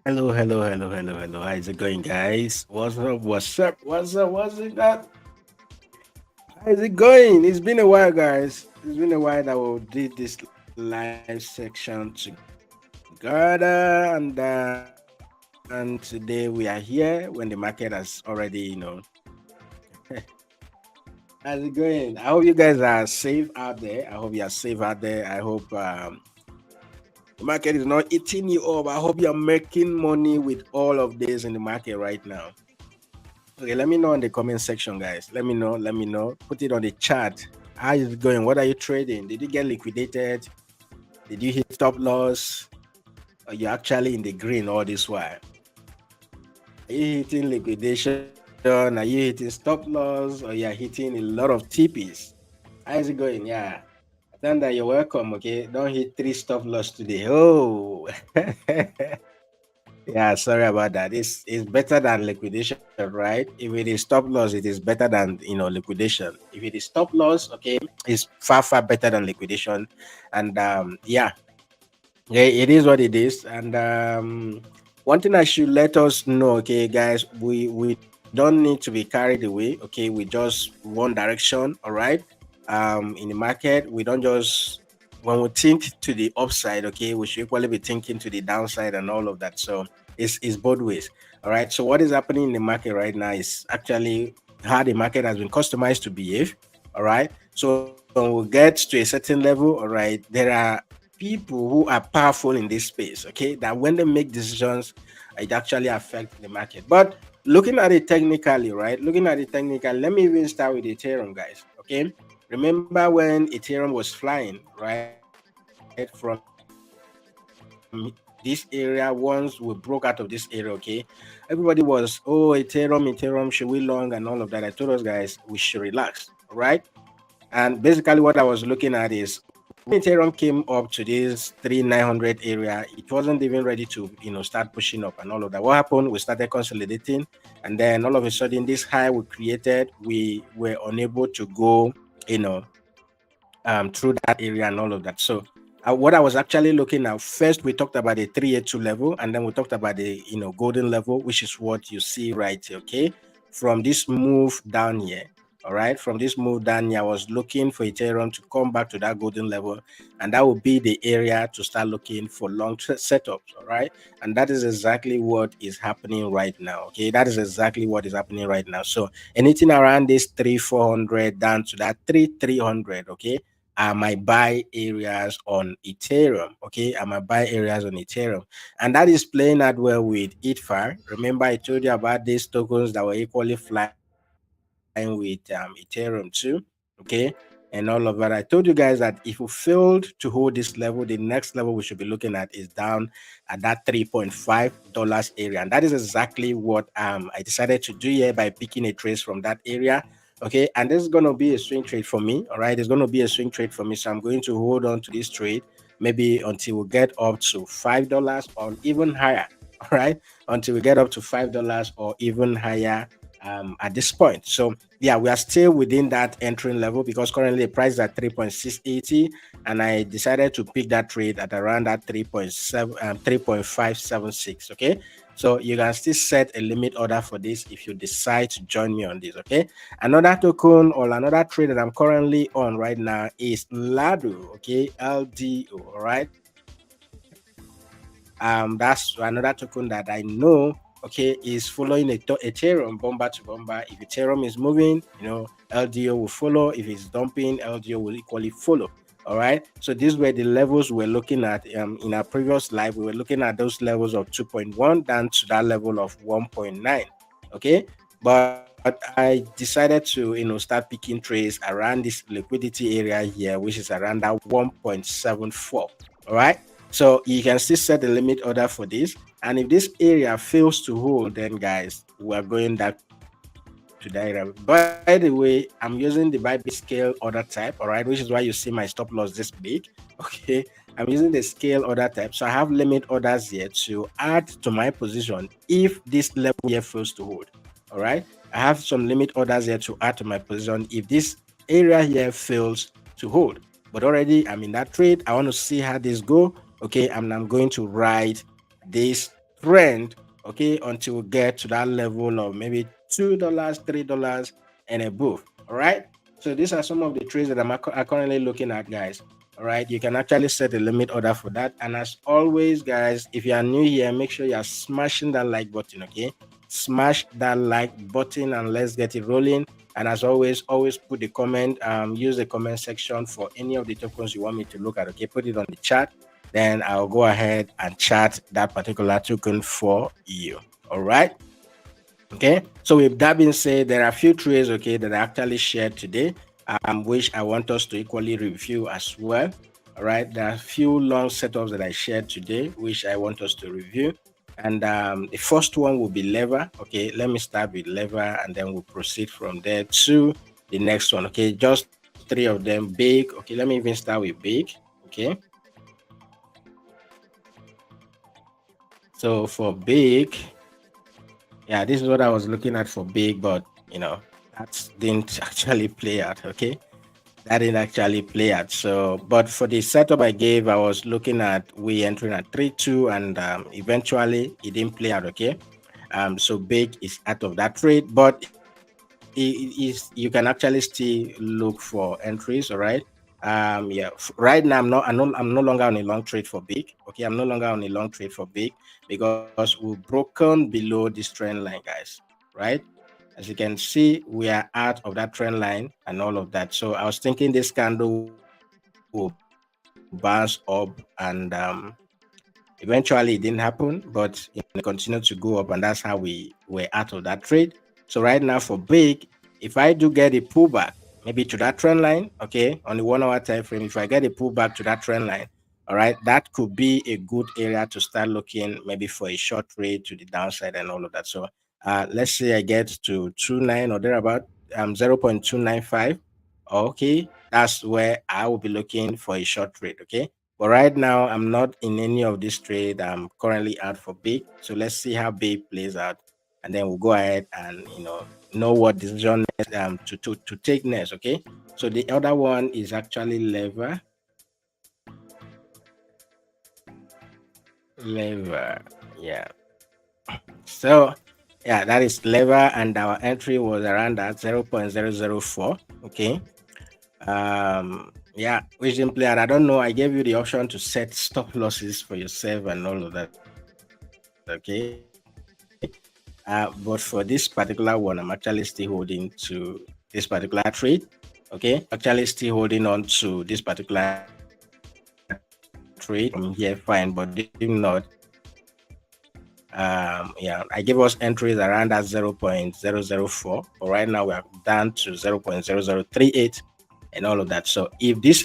Hello. How's it going, guys? What's it that? How's it going? It's been a while, guys. It's been a while that we did this live section together, and today we are here when the market has already, how's it going? I hope you guys are safe out there. I hope you are safe out there. I hope the market is not eating you up. I hope you're making money with all of this in the market right now. Okay, let me know in the comment section, guys. Let me know. Put it on the chat. How is it going? What are you trading? Did you get liquidated? Did you hit stop loss? Are you actually in the green all this while? Are you hitting liquidation? Are you hitting stop loss? Or you are hitting a lot of TPs? How is it going? Yeah. Thunder, you're welcome. Okay. Don't hit three stop loss today. Oh. Yeah, sorry about that. It's better than liquidation, right? If it is stop loss, it is better than liquidation. If it is stop loss, okay, it's far better than liquidation. And yeah, it is what it is. And one thing I should let us know, okay, guys, we don't need to be carried away. Okay, we just one direction, all right. In the market, we don't just when we think to the upside, okay, we should equally be thinking to the downside and all of that. So it's both ways. All right. So what is happening in the market right now is actually how the market has been customized to behave. All right. So when we get to a certain level, all right, there are people who are powerful in this space, okay, that when they make decisions, it actually affects the market. But looking at it technically, right? Looking at it technically, let me even start with Ethereum, guys. Okay. Remember when Ethereum was flying, right, from this area, once we broke out of this area, okay, everybody was, oh, Ethereum, should we long and all of that? I told us, guys, we should relax, right? And basically, what I was looking at is when Ethereum came up to this 3900 area, it wasn't even ready to, start pushing up and all of that. What happened? We started consolidating, and then all of a sudden, this high we created, we were unable to go, through that area and all of that. So what I was actually looking at first, we talked about the 382 level, and then we talked about the golden level, which is what you see right here. Okay, from this move down here. All right, from this move down here, I was looking for Ethereum to come back to that golden level, and that would be the area to start looking for long setups. All right, and that is exactly what is happening right now. Okay, that is exactly what is happening right now. So anything around this 3,400 down to that 3,300, okay, are my buy areas on Ethereum. Okay, are my buy areas on Ethereum, and that is playing out well with 𝗕𝗫𝗙. Remember, I told you about these tokens that were equally flying with Ethereum too. Okay, and all of that. I told you guys that if we failed to hold this level, the next level we should be looking at is down at that $3.5 area, and that is exactly what I decided to do here by picking a trace from that area. Okay, and this is going to be a swing trade for me. All right, it's going to be a swing trade for me, so I'm going to hold on to this trade maybe until we get up to $5 or even higher. All right, until we get up to $5 or even higher at this point. So yeah, we are still within that entering level because currently the price is at 3.680, and I decided to pick that trade at around that 3.576. Okay, so you can still set a limit order for this if you decide to join me on this. Okay, another token or another trade that I'm currently on right now is LADO. Okay, LDO. All right, that's another token that I know, okay, is following Ethereum bomber to bomber. If Ethereum is moving, LDO will follow. If it's dumping, LDO will equally follow. All right, so these were the levels we're looking at in our previous live. We were looking at those levels of 2.1 down to that level of 1.9. Okay, but I decided to start picking trades around this liquidity area here, which is around that 1.74. All right, so you can still set the limit order for this. And if this area fails to hold, then guys, we're going back to that area. By the way, I'm using the BYBIT scale order type, all right, which is why you see my stop loss this big. Okay, I'm using the scale order type. So I have limit orders here to add to my position if this level here fails to hold. All right, I have some limit orders here to add to my position if this area here fails to hold. But already I'm in that trade. I want to see how this go. Okay, and I'm going to ride this trend, okay, until we get to that level of maybe $2, $3 and above. All right. So these are some of the trades that I'm currently looking at, guys. All right, you can actually set a limit order for that. And as always, guys, if you are new here, make sure you are smashing that like button. Okay, smash that like button and let's get it rolling. And as always put the comment, use the comment section for any of the tokens you want me to look at. Okay, put it on the chat, then I'll go ahead and chart that particular token for you. All right. Okay, so with that being said, there are a few trades, okay, that I actually shared today, which I want us to equally review as well. All right, there are a few long setups that I shared today, which I want us to review. And the first one will be lever. Okay, let me start with lever and then we'll proceed from there to the next one. Okay, just three of them. Big. Okay, let me even start with big. Okay, so for big, yeah, this is what I was looking at for big, but you know, that didn't actually play out. Okay, that didn't actually play out. So, but for the setup I gave, I was looking at we entering at 3-2, and eventually it didn't play out. Okay, so big is out of that trade, but it is, you can actually still look for entries. All right. Yeah, right now I'm no longer on a long trade for big. Okay, I'm no longer on a long trade for big because we've broken below this trend line, guys. Right, as you can see, we are out of that trend line and all of that. So I was thinking this candle will bounce up, and eventually it didn't happen, but it continued to go up, and that's how we were out of that trade. So right now for big, if I do get a pullback, maybe to that trend line, okay, on the 1 hour time frame, if I get a pullback to that trend line, all right, that could be a good area to start looking maybe for a short trade to the downside and all of that. So let's say I get to 29 or thereabout, 0.295. Okay, that's where I will be looking for a short trade. Okay, but right now I'm not in any of this trade. I'm currently out for big. So let's see how big plays out, and then we'll go ahead and know what decision to take next. Okay, so the other one is actually lever. Yeah. So yeah, that is lever, and our entry was around that 0.004. Okay. Yeah, which didn't play out. I don't know. I gave you the option to set stop losses for yourself and all of that. Okay. But for this particular one, I'm actually still holding to this particular trade. Okay, actually still holding on to this particular trade from here, fine, but did not. Yeah, I gave us entries around that 0.004, but right now we are down to 0.0038 and all of that. So if this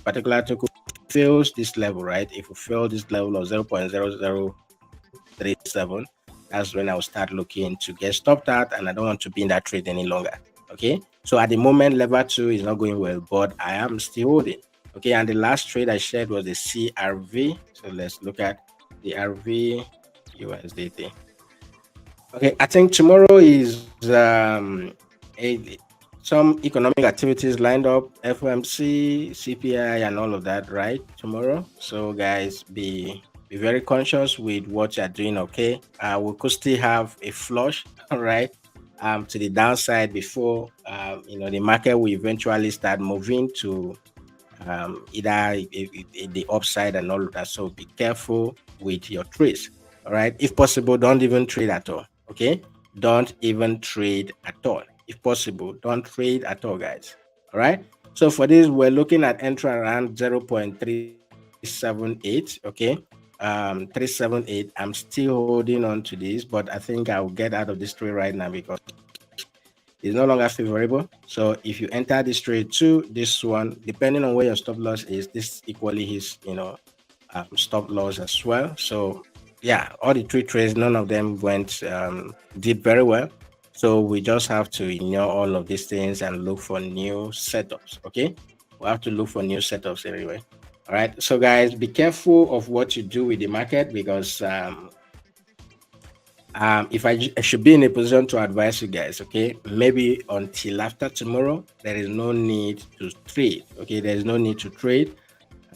particular token fails this level, right, if we fail this level of 0.0037, that's when I'll start looking to get stopped out, and I don't want to be in that trade any longer. Okay, so at the moment level 2 is not going well, but I am still holding. Okay, and the last trade I shared was the CRV. So let's look at the RV USDT. Okay, I think tomorrow is some economic activities lined up, FOMC, CPI, and all of that, right? Tomorrow. So guys, be very conscious with what you're doing. Okay, we could still have a flush, all right, to the downside before the market will eventually start moving to either the upside and all of that. So be careful with your trades. All right, if possible, don't even trade at all. Okay, don't even trade at all. If possible, don't trade at all, guys. All right, so for this, we're looking at entry around 0.378. Okay, 378. I'm still holding on to this, but I think I'll get out of this trade right now because it's no longer favorable. So if you enter this trade too, this one, depending on where your stop loss is, this equally his stop loss as well. So yeah, all the three trades, none of them did very well. So we just have to ignore all of these things and look for new setups. Okay, we have to look for new setups anyway. All right, so guys, be careful of what you do with the market, because if I should be in a position to advise you guys, okay, maybe until after tomorrow, there is no need to trade. Okay, there is no need to trade.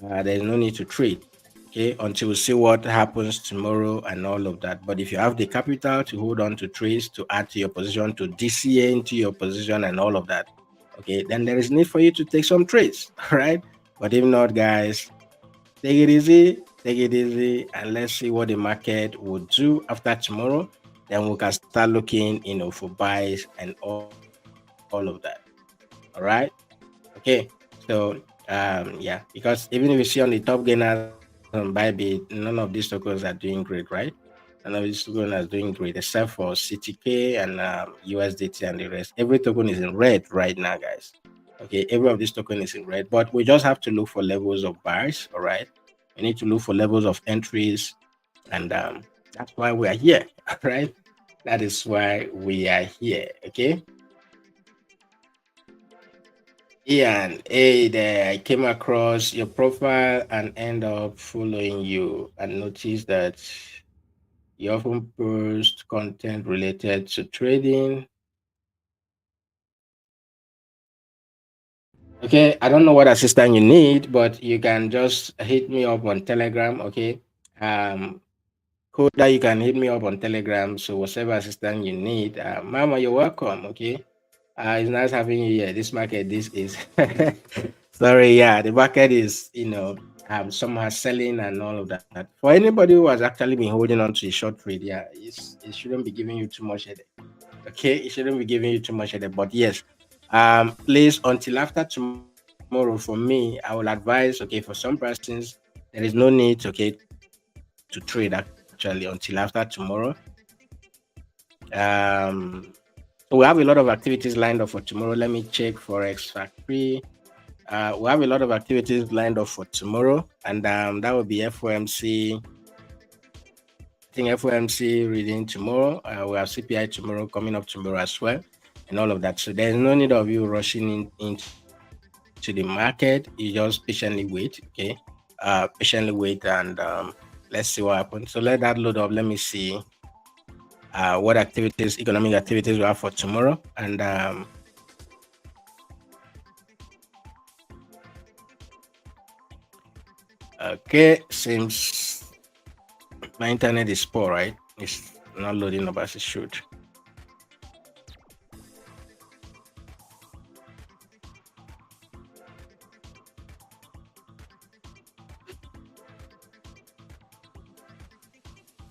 There is no need to trade. okay, until we see what happens tomorrow and all of that. But if you have the capital to hold on to trades, to add to your position, to DCA into your position and all of that, okay, then there is need for you to take some trades, right? But if not, guys, take it easy, and let's see what the market will do after tomorrow. Then we can start looking, for buys and all of that. All right. Okay. So yeah, because even if you see on the top gainers on BYBIT, none of these tokens are doing great, right? None of these tokens are doing great except for CTK and USDT and the rest. Every token is in red right now, guys. Okay, every of these token is in red, but we just have to look for levels of buys. All right, we need to look for levels of entries, and that's why we are here. All right, that is why we are here. Okay. Ian, hey there, I came across your profile and end up following you and noticed that you often post content related to trading. Okay, I don't know what assistant you need, but you can just hit me up on Telegram, okay? Coda, you can hit me up on Telegram, so whatever assistant you need. Mama, you're welcome, okay? It's nice having you here. This market, this is sorry, yeah, the market is somehow selling and all of that. For anybody who has actually been holding on to a short trade, yeah, it shouldn't be giving you too much headache. Okay, it shouldn't be giving you too much headache. But yes, please, until after tomorrow, for me, I will advise, okay, for some persons, there is no need, okay, to trade actually until after tomorrow. So we have a lot of activities lined up for tomorrow. Let me check Forex Factory. We have a lot of activities lined up for tomorrow, and that will be FOMC. I think FOMC reading tomorrow. We have CPI tomorrow, coming up tomorrow as well, and all of that. So there's no need of you rushing into the market. You just patiently wait, okay? Patiently wait, and let's see what happens. So let that load up. Let me see what activities, economic activities we have for tomorrow, and okay, seems my internet is poor, right? It's not loading up as it should.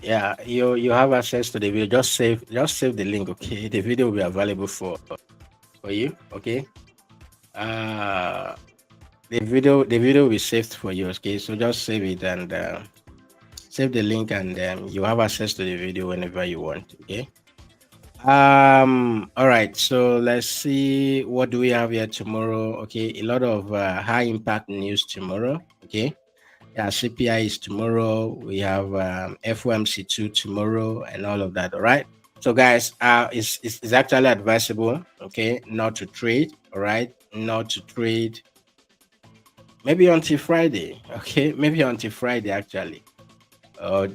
Yeah, you have access to the video. Just save the link, okay? The video will be available for you, okay? The video will be saved for you, okay? So just save it and save the link, and you have access to the video whenever you want, okay? All right, so let's see, what do we have here tomorrow? Okay, a lot of high impact news tomorrow, okay? Yeah, CPI is tomorrow. We have FOMC2 tomorrow and all of that. All right. So guys, it's actually advisable, okay, not to trade. All right, not to trade. Maybe until Friday. Okay, maybe until Friday actually.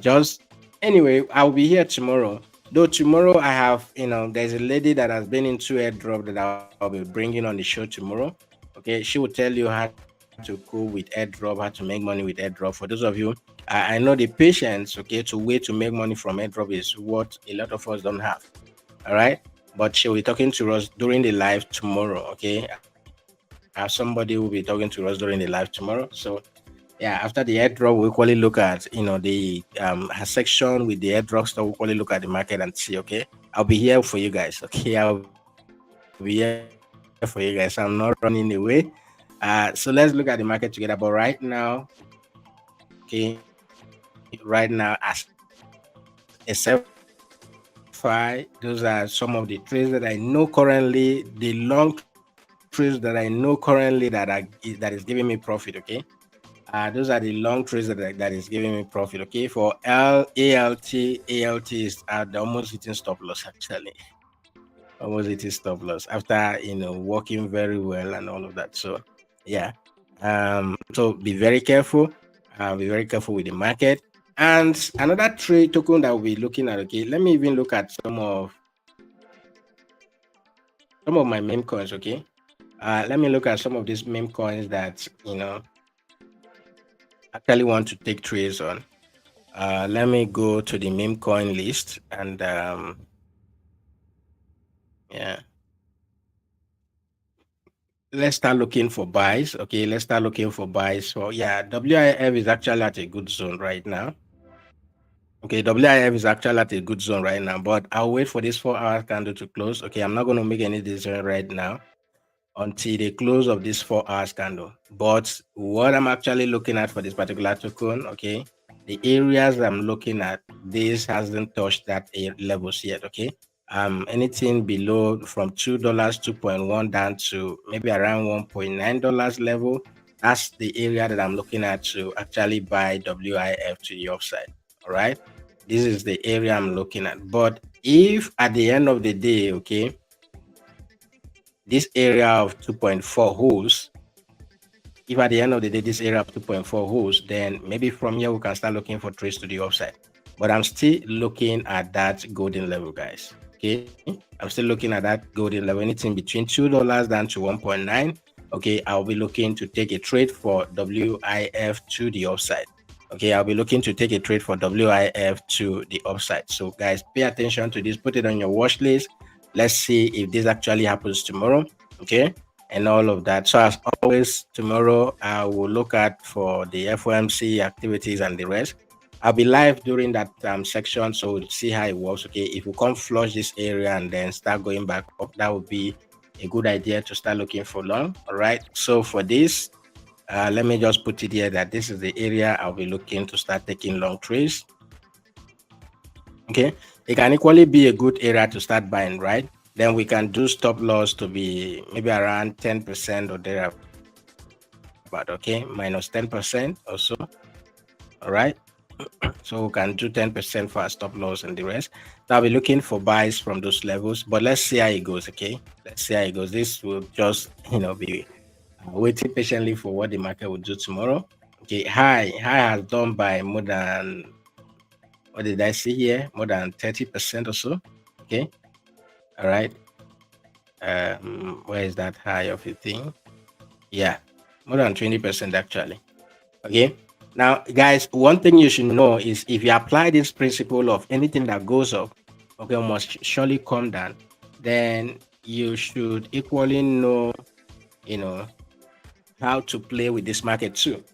Just anyway, I'll be here tomorrow. Though tomorrow I have, there's a lady that has been into airdrop that I'll be bringing on the show tomorrow. Okay, she will tell you how to go with airdrop, how to make money with airdrop. For those of you, I know the patience, okay, to wait to make money from airdrop is what a lot of us don't have. All right, but she will be talking to us during the live tomorrow. Okay, somebody will be talking to us during the live tomorrow. So yeah, after the airdrop, we equally look at the her section with the airdrop stuff. We equally look at the market and see. Okay, I'll be here for you guys. Okay, I'll be here for you guys. I'm not running away. So let's look at the market together. But right now, okay, right now as except those are some of the trades that I know currently. The long trades that I know currently that is giving me profit. Okay. Those are the long trades that is giving me profit. Okay, for ALT is almost hitting stop loss actually, almost hitting stop loss after working very well and all of that. So yeah, so be very careful. Be very careful with the market. And another trade token that we'll be looking at. Okay, let me even look at some of my meme coins. Okay, let me look at some of these meme coins that actually want to take trades on, let me go to the meme coin list and yeah, let's start looking for buys. Okay, let's start looking for buys. So yeah, WIF is actually at a good zone right now. Okay, WIF is actually at a good zone right now, but I'll wait for this 4-hour candle to close. Okay, I'm not going to make any decision right now until the close of this 4-hour candle. But what I'm actually looking at for this particular token, okay, the areas I'm looking at, this hasn't touched that levels yet. Okay, anything below from $2, 2.1 down to maybe around $1.9 level, that's the area that I'm looking at to actually buy WIF to the upside. All right, this is the area I'm looking at. But if at the end of the day, okay, this area of 2.4 holds, if at the end of the day this area of 2.4 holds, then maybe from here we can start looking for trades to the upside. But I'm still looking at that golden level, guys. Okay, I'm still looking at that golden level, anything between $2 down to 1.9. Okay, I'll be looking to take a trade for WIF to the upside. Okay, I'll be looking to take a trade for WIF to the upside. So guys, pay attention to this, put it on your watch list. Let's see if this actually happens tomorrow. Okay, and all of that. So as always, tomorrow I will look at for the FOMC activities and the rest. I'll be live during that section, so we'll see how it works. Okay, if we come flush this area and then start going back up, that would be a good idea to start looking for long. All right, so for this, let me just put it here that this is the area I'll be looking to start taking long trades. Okay, it can equally be a good area to start buying, right? Then we can do stop loss to be maybe around 10% or there, but okay, minus 10% or so. All right, so we can do 10% for our stop loss and the rest. So I'll be looking for buys from those levels, but let's see how it goes. Okay, let's see how it goes. This will just be waiting patiently for what the market will do tomorrow. Okay, high has done by more than, what did I see here, more than 30% or so. Okay, all right, where is that high of a thing? Yeah, more than 20% actually. Okay, now guys, one thing you should know is if you apply this principle of anything that goes up, okay, must surely come down, then you should equally know how to play with this market too.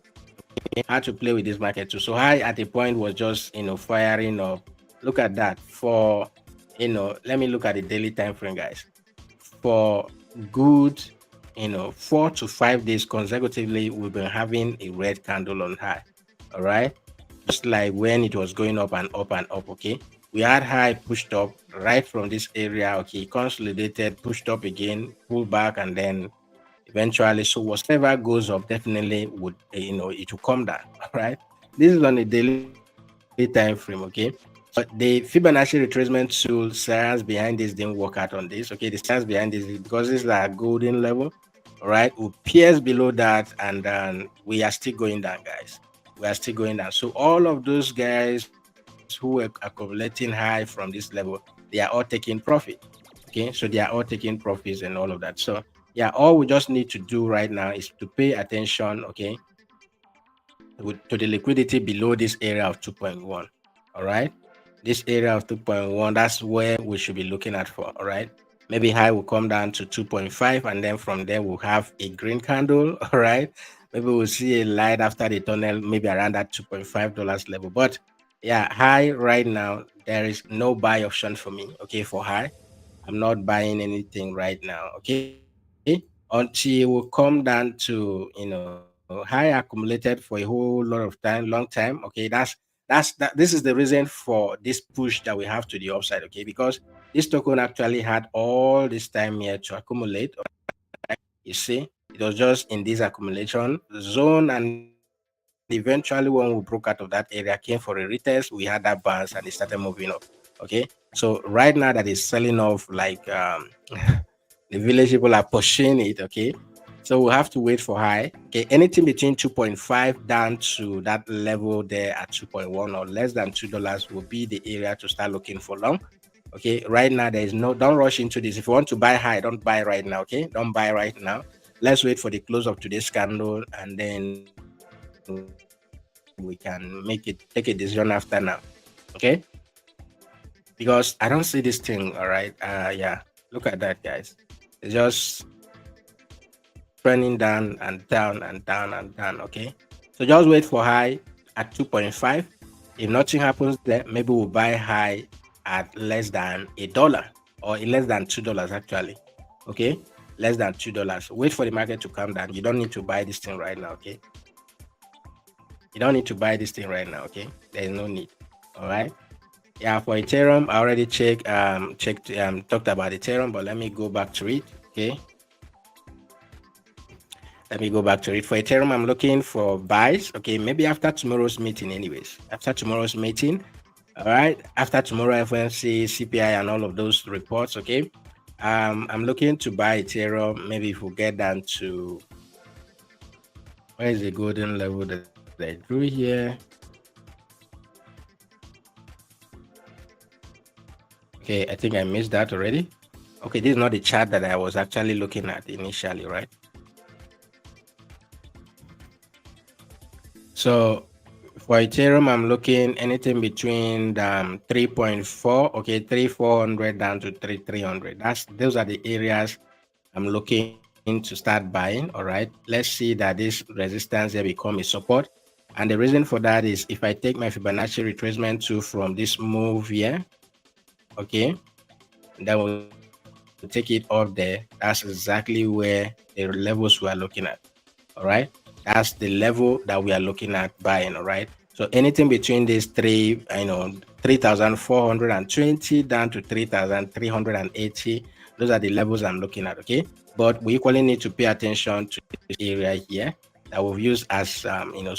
Okay? How to play with this market too. So high at a point was just firing up. Look at that. For let me look at the daily time frame, guys. For good 4 to 5 days consecutively, we've been having a red candle on high. All right, just like when it was going up and up and up. Okay, we had high pushed up right from this area. Okay, consolidated, pushed up again, pulled back, and then eventually, so whatever goes up definitely would it will come down. All right, this is on a daily time frame. Okay, but the Fibonacci retracement tool science behind this didn't work out on this. Okay, the science behind this is because this is a golden level. All right, we pierce below that, and then we are still going down, guys. We are still going down. So all of those guys who are accumulating high from this level, they are all taking profit. Okay, so they are all taking profits and all of that. So yeah, all we just need to do right now is to pay attention, okay, to the liquidity below this area of 2.1. All right, this area of 2.1, that's where we should be looking at for. All right, maybe high will come down to 2.5, and then from there we'll have a green candle. All right, maybe we'll see a light after the tunnel, maybe around that $2.5 level. But yeah, high right now, there is no buy option for me. Okay, for high, I'm not buying anything right now. Okay, until we come down to high accumulated for a whole lot of time, long time. Okay, this is the reason for this push that we have to the upside. Okay, because this token actually had all this time here to accumulate. Right? You see, it was just in this accumulation zone, and eventually when we broke out of that area, came for a retest, we had that bounce and it started moving up. Okay, so right now that is selling off like the village people are pushing it. Okay, so we'll have to wait for high. Okay, anything between 2.5 down to that level there at 2.1 or less than $2 will be the area to start looking for long. Okay, right now there is don't rush into this. If you want to buy high, don't buy right now. Okay, don't buy right now. Let's wait for the close of today's candle, and then we'll see we can take a decision after now. Okay, because I don't see this thing. All right, yeah, look at that, guys. It's just trending down and down and down and down. Okay, so just wait for high at 2.5. If nothing happens there, maybe we'll buy high at less than $1 or less than $2 actually. Okay, less than $2. Wait for the market to come down. You don't need to buy this thing right now. Okay, you don't need to buy this thing right now. Okay, there is no need. All right. Yeah, for Ethereum, I already talked about Ethereum, but let me go back to it. Okay, let me go back to it. For Ethereum, I'm looking for buys. Okay, maybe after tomorrow's meeting, anyways. After tomorrow's meeting, all right. After tomorrow, FOMC, CPI, and all of those reports. Okay, I'm looking to buy Ethereum. Maybe if we get down to, where is the golden level that I drew here? Okay, I think I missed that already. Okay, this is not the chart that I was actually looking at initially, right? So for Ethereum, I'm looking anything between 3.4, okay, 3,400 down to 3,300. Those are the areas I'm looking to start buying. All right, let's see that this resistance here become a support, and the reason for that is if I take my Fibonacci retracement tool from this move here, okay, then we'll take it off there. That's exactly where the levels we are looking at. All right, that's the level that we are looking at buying. All right, so anything between these 3,420 down to 3,380, those are the levels I'm looking at. Okay, but we equally need to pay attention to this area here that we've used as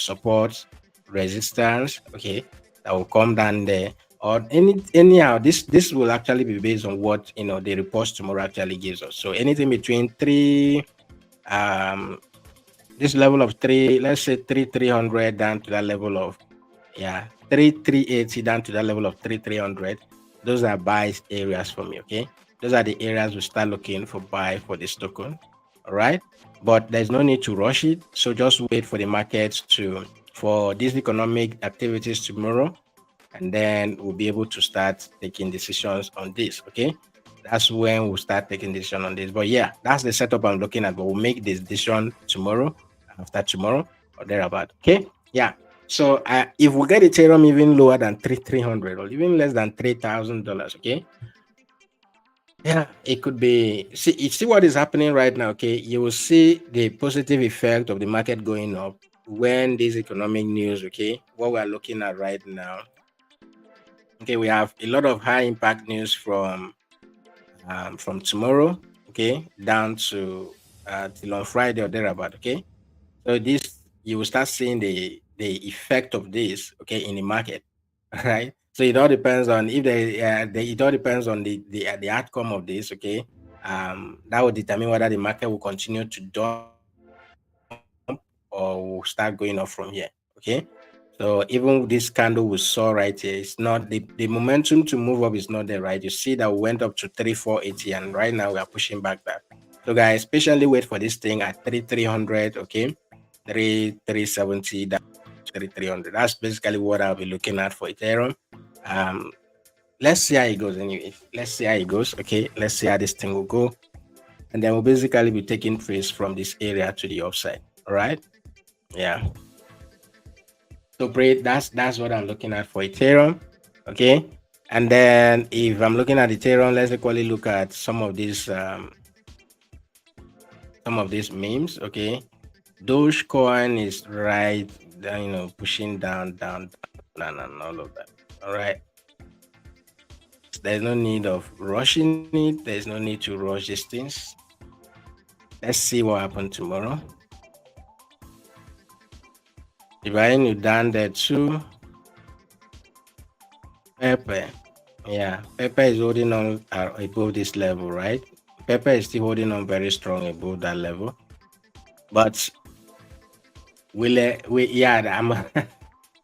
support, resistance. Okay, that will come down there. Or anyhow, this will actually be based on what the reports tomorrow actually gives us. So anything between this level of 3, let's say 3,300 down to that level of 3,380 down to that level of 3,300. Those are buy areas for me. Okay, those are the areas we start looking for buy for this token. All right, but there's no need to rush it. So just wait for the markets for these economic activities tomorrow, and then we'll be able to start taking decisions on this. Okay, that's when we'll start taking decision on this. But yeah, that's the setup I'm looking at. But we'll make this decision tomorrow, after tomorrow, or thereabout. Okay, yeah. So if we get Ethereum even lower than 3,300 or even less than $3,000, okay, yeah, it could be. See what is happening right now. Okay, you will see the positive effect of the market going up when this economic news. Okay, what we are looking at right now. Okay, we have a lot of high impact news from tomorrow, okay, down to till on Friday or thereabout. Okay, so this you will start seeing the effect of this, okay, in the market, right? So it all depends on if it all depends on the outcome of this. Okay, that will determine whether the market will continue to dump or will start going up from here. Okay, so even this candle we saw right here, it's not the momentum to move up is not there, right? You see that we went up to 3,480, and right now we are pushing back that. So guys, especially wait for this thing at 3,300. Okay, 3,370 down to 3,300. That's basically what I'll be looking at for Ethereum. Let's see how it goes anyway. Let's see how it goes. Okay, let's see how this thing will go, and then we'll basically be taking trades from this area to the upside. All right, yeah. So that's what I'm looking at for Ethereum. Okay, and then if I'm looking at Ethereum, let's equally look at some of these memes. Okay, Dogecoin is right, pushing down, and all of that. All right, there's no need of rushing it. There's no need to rush these things. Let's see what happens tomorrow. If I ain't down there too, Pepper, yeah, Pepper is holding on above this level, right? Pepper is still holding on very strong above that level, but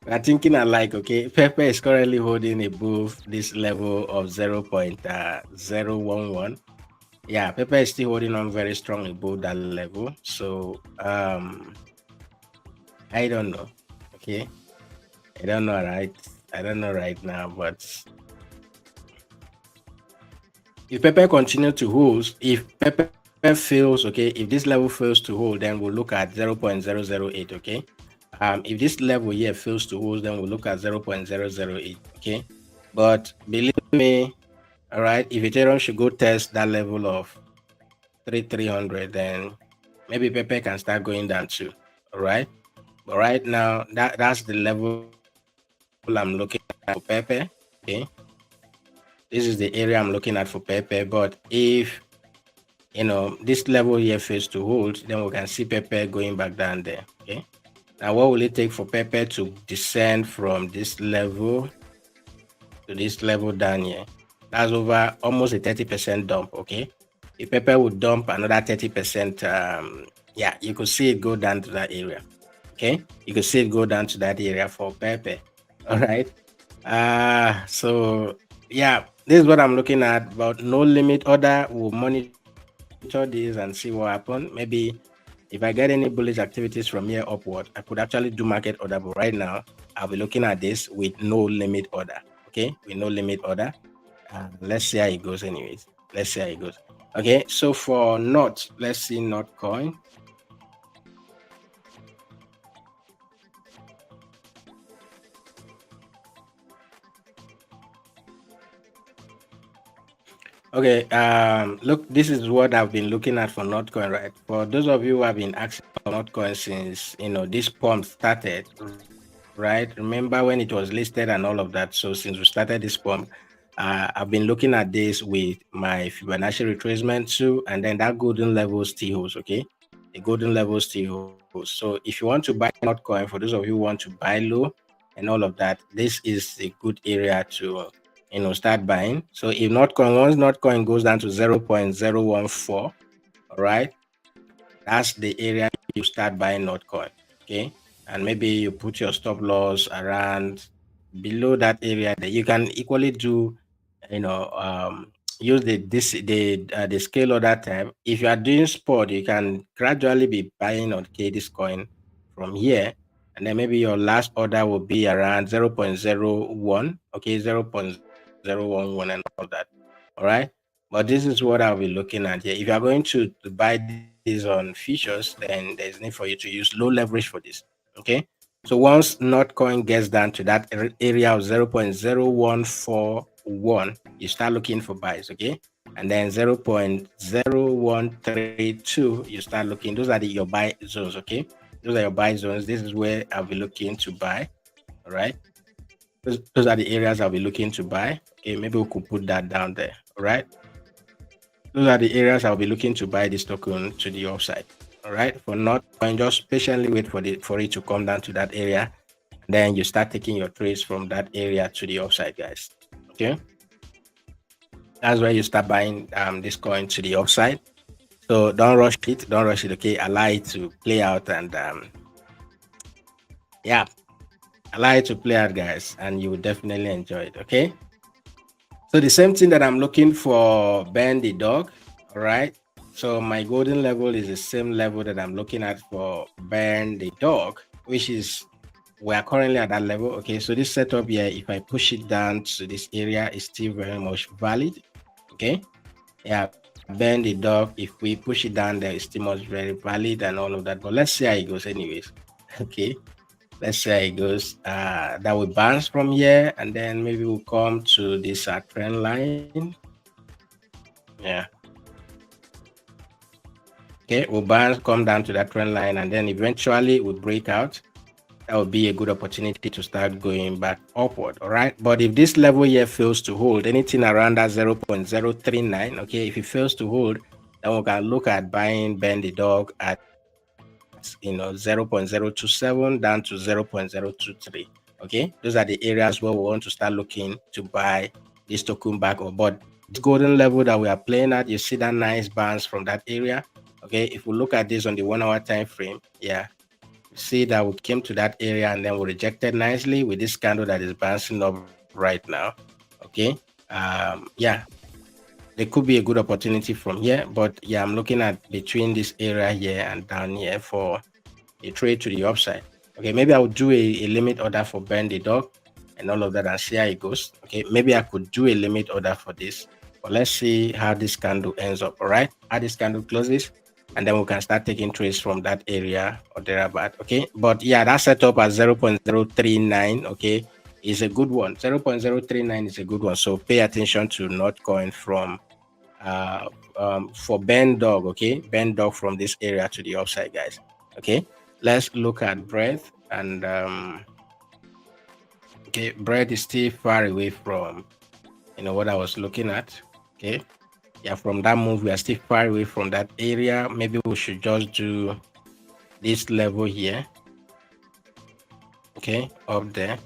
I'm thinking alike. Okay, Pepper is currently holding above this level of 0.011. Yeah, Pepper is still holding on very strong above that level. So I don't know. Okay, I don't know, right? I don't know right now, but if 𝗘𝗘 continue to hold, if 𝗘𝗘 fails, okay, if this level fails to hold, then we'll look at 0.008, okay. If this level here fails to hold, then we'll look at 0.008, okay. But believe me, all right, if Ethereum should go test that level of 3,300, then maybe 𝗘𝗘 can start going down too, all right. But right now, that's the level I'm looking at for 𝗘𝗘, okay. This is the area I'm looking at for 𝗘𝗘. But if this level here fails to hold, then we can see 𝗘𝗘 going back down there. Okay. Now, what will it take for 𝗘𝗘 to descend from this level to this level down here? That's over almost a 30% dump. Okay. If 𝗘𝗘 would dump another 30%, yeah, you could see it go down to that area. Okay, you could see it go down to that area for 𝗘𝗘. All right. So yeah, this is what I'm looking at. But no limit order, will monitor this and see what happens. Maybe if I get any bullish activities from here upward, I could actually do market order. But right now, I'll be looking at this with no limit order. Okay, with no limit order. Let's see how it goes. Anyways, let's see how it goes. Okay, so for NOT, let's see NOT coin. Okay, look, this is what I've been looking at for Notcoin, right? For those of you who have been asking for Notcoin since this pump started, right? Remember when it was listed and all of that. So since we started this pump, I've been looking at this with my Fibonacci retracement too, and then that golden level still holds. Okay, the golden level still holds. So if you want to buy Notcoin, for those of you who want to buy low and all of that, this is a good area to start buying. So if once Notcoin goes down to 0.014, all right, that's the area you start buying Notcoin. Okay, and maybe you put your stop loss around below that area. That you can equally do, use the scale order type. If you are doing spot, you can gradually be buying on this coin from here, and then maybe your last order will be around 0.01, okay, 0.011 and all that. All right, but this is what I'll be looking at here. If you are going to buy these on futures, then there's need for you to use low leverage for this. Okay, so once Notcoin gets down to that area of 0.0141, you start looking for buys. Okay, and then 0.0132, you start looking. Those are your buy zones. Okay, those are your buy zones. This is where I'll be looking to buy. All right, those are the areas I'll be looking to buy. Okay, maybe we could put that down there. All right, those are the areas I'll be looking to buy this token to the upside. All right, for Notcoin, just patiently wait for it to come down to that area. Then you start taking your trades from that area to the upside, guys. Okay, that's where you start buying this coin to the upside. So don't rush it. Okay, allow it to play out, and yeah, allow it to play out, guys, and you will definitely enjoy it. Okay, so the same thing that I'm looking for 𝗫𝗫𝗪. All right, so my golden level is the same level that I'm looking at for 𝗫𝗫𝗪, which is, we are currently at that level. Okay, so this setup here, if I push it down to this area, is still very much valid. Okay, yeah, 𝗫𝗫𝗪, if we push it down there, it's still much very valid and all of that. But let's see how it goes anyways. Okay, let's see how it goes. That will bounce from here, and then maybe we'll come to this trend line. Yeah, okay, we'll bounce, come down to that trend line, and then eventually we'll break out. That would be a good opportunity to start going back upward. All right, but if this level here fails to hold, anything around that 0.039, okay, if it fails to hold, then we can look at buying 𝗫𝗫𝗪 at 0.027 down to 0.023. Okay, those are the areas where we want to start looking to buy this token back up. But this golden level that we are playing at, you see that nice bounce from that area. Okay, if we look at this on the 1 hour time frame, yeah, see that we came to that area and then we rejected nicely with this candle that is bouncing up right now. Okay, yeah, there could be a good opportunity from here, but yeah, I'm looking at between this area here and down here for a trade to the upside. Okay, maybe I would do a limit order for burn the dog and all of that and see how it goes. Okay, maybe I could do a limit order for this, but let's see how this candle ends up. All right, how this candle closes, and then we can start taking trades from that area or thereabout. Okay, but yeah, that setup at 0.039, okay, is a good one. 0.039 is a good one, so pay attention to 𝗏𝗏𝐻𝑜𝑖𝑛 from for burn dog. Okay, burn dog from this area to the upside, guys. Okay, let's look at breadth. And okay, breadth is still far away from what I was looking at. Okay, yeah, from that move we are still far away from that area. Maybe we should just do this level here. Okay, up there.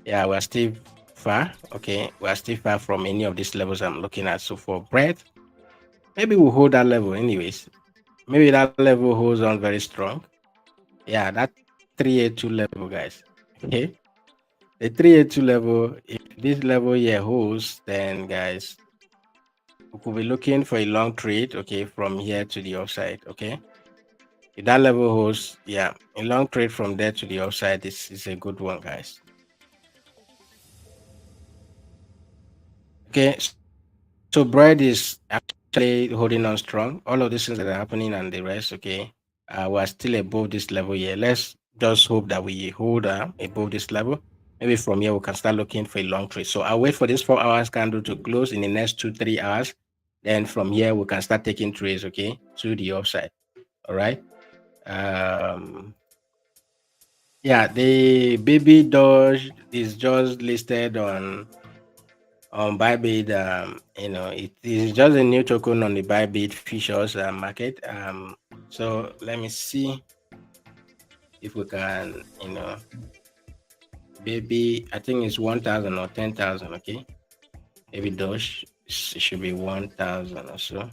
Yeah, we're still far. Okay, we're still far from any of these levels I'm looking at. So for breadth, maybe we'll hold that level anyways. Maybe that level holds on very strong. Yeah, that 382 level, guys. Okay, the 382 level, if this level here holds, then guys, we could be looking for a long trade, okay, from here to the upside. Okay, if that level holds, yeah, a long trade from there to the upside is a good one, guys. Okay, so bread is actually holding on strong. All of these things that are happening and the rest, okay, we're still above this level here. Let's just hope that we hold above this level. Maybe from here we can start looking for a long trade. So I'll wait for this 4 hours candle to close in the next 2-3 hours. Then from here we can start taking trades, okay, to the upside. All right. Yeah, the baby Doge is just listed on BYBIT. It is just a new token on the BYBIT futures market. So let me see if we can, baby, I think it's 1,000 or 10,000. Okay, baby Doge, it should be 1,000 or so.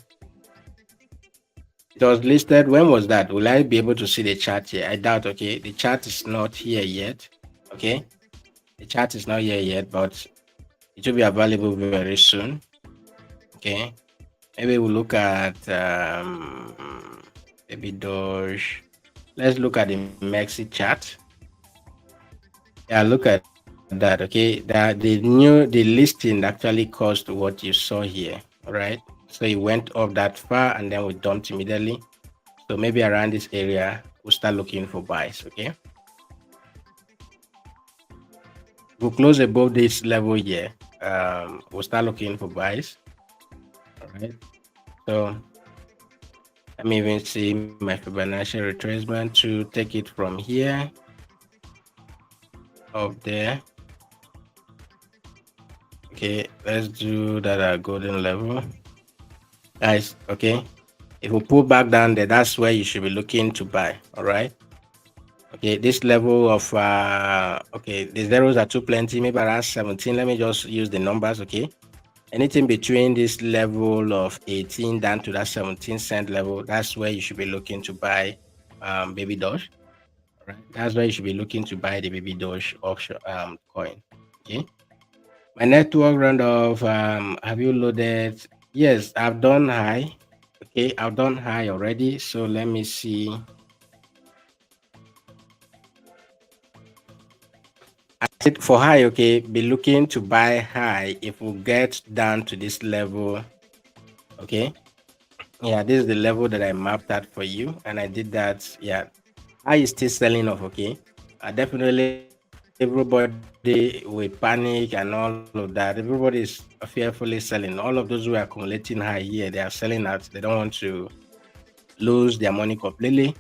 It was listed. When was that? Will I be able to see the chart here? I doubt. Okay, the chart is not here yet. Okay, the chart is not here yet, but it will be available very soon. Okay, maybe we'll look at maybe Doge. Let's look at the Mexi chart. Yeah, look at that. Okay, the listing actually caused what you saw here. All right, so it went up that far and then we dumped immediately. So maybe around this area we'll start looking for buys. Okay, we'll close above this level here. We'll start looking for buys. All right, so let me even see my Fibonacci retracement to take it from here up there. Okay, let's do that at golden level, guys. Okay, if we pull back down there, that's where you should be looking to buy. All right. Okay, this level of okay, the zeros are too plenty, maybe around 17. Let me just use the numbers. Okay, anything between this level of 18 down to that 17-cent level, that's where you should be looking to buy baby Doge. Right, that's where you should be looking to buy the baby Doge option coin. Okay, my network round of have you loaded? Yes, I've done high. Okay, I've done high already. So let me see. I said for high, okay, be looking to buy high if we get down to this level. Okay, yeah, this is the level that I mapped out for you, and I did that. Yeah, high is still selling off. Okay, definitely everybody with panic and all of that, everybody is fearfully selling. All of those who are accumulating high here, they are selling out. They don't want to lose their money completely.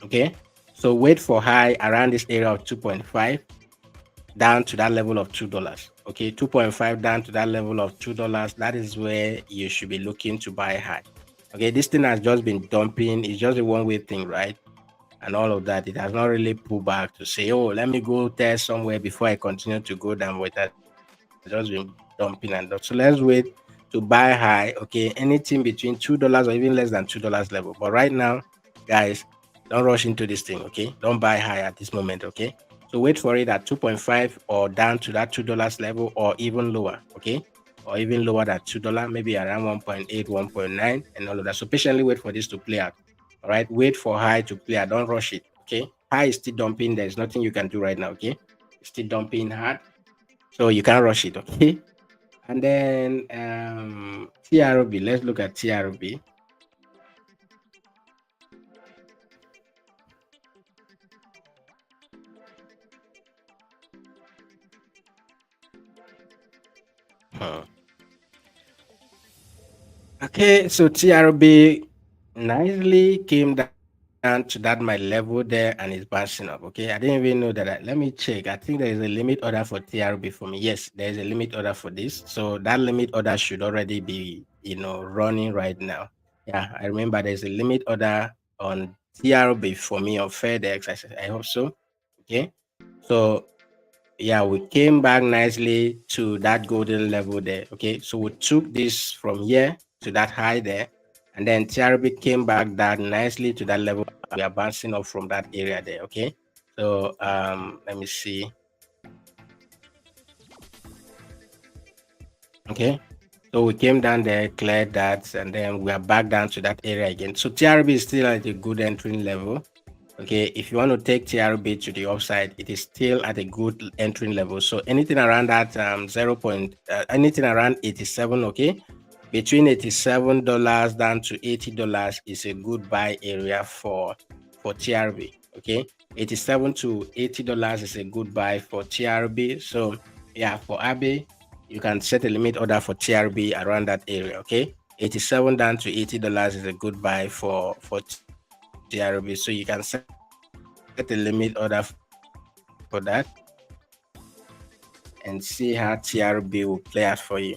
Okay, so wait for high around this area of 2.5 down to that level of $2. Okay, 2.5 down to that level of $2. That is where you should be looking to buy high. Okay, this thing has just been dumping. It's just a one-way thing, right? And all of that, it has not really pulled back to say, oh, let me go test somewhere before I continue to go down with that. It's just been dumping and dumping. So let's wait to buy high. Okay, anything between $2 or even less than $2 level. But right now, guys, don't rush into this thing. Okay, don't buy high at this moment. Okay, so wait for it at 2.5 or down to that $2 level or even lower. Okay, or even lower than $2, maybe around 1.8, 1.9, and all of that. So patiently wait for this to play out. All right, wait for high to play out. Don't rush it. Okay, high is still dumping. There's nothing you can do right now. Okay, it's still dumping hard, so you can't rush it. Okay, and then 𝗕𝗏𝗃. Let's look at 𝗕𝗏𝗃. Okay, so 𝗕𝗏𝗃 nicely came down to that my level there and it's bouncing up. Okay, I didn't even know that. Let me check. I think there is a limit order for 𝗕𝗏𝗃 for me. Yes, there is a limit order for this. So that limit order should already be, running right now. Yeah, I remember there's a limit order on 𝗕𝗏𝗃 for me on FedEx. I hope so. Okay, so yeah, we came back nicely to that golden level there. Okay, so we took this from here to that high there, and then 𝗕𝗏𝗃 came back down nicely to that level. We are bouncing up from that area there. Okay, so let me see. Okay, so we came down there, cleared that, and then we are back down to that area again. So 𝗕𝗏𝗃 is still at a good entering level. Okay, if you want to take 𝗕𝗏𝗃 to the upside, it is still at a good entering level. So anything around that anything around 87, okay, between $87 down to $80 is a good buy area for 𝗕𝗏𝗃. Okay, 87 to $80 is a good buy for 𝗕𝗏𝗃. So yeah, for ABE, you can set a limit order for 𝗕𝗏𝗃 around that area. Okay, 87 down to $80 is a good buy for 𝗕𝗏𝗃. So you can set a limit order for that and see how 𝗕𝗏𝗃 will play out for you.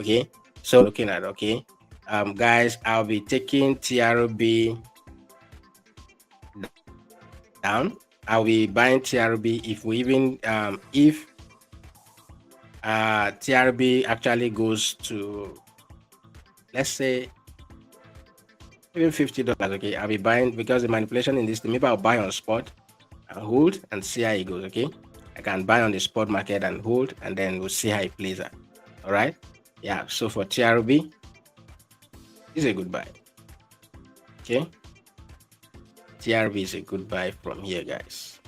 Okay, so looking at, okay, guys, I'll be taking 𝗕𝗏𝗃 down. I'll be buying 𝗕𝗏𝗃 if we even if 𝗕𝗏𝗃 actually goes to, let's say, even $50. Okay, I'll be buying, because the manipulation in this, maybe I'll buy on spot and hold and see how it goes. Okay, I can buy on the spot market and hold, and then we'll see how it plays out. All right, yeah, so for 𝗕𝗏𝗃, is a good buy. Okay, 𝗕𝗏𝗃 is a good buy from here, guys.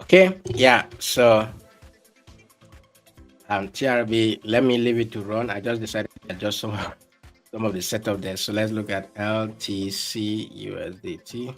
Okay, yeah, so 𝗕𝗏𝗃, let me leave it to run. I just decided to adjust some of the setup there. So let's look at LTC USDT.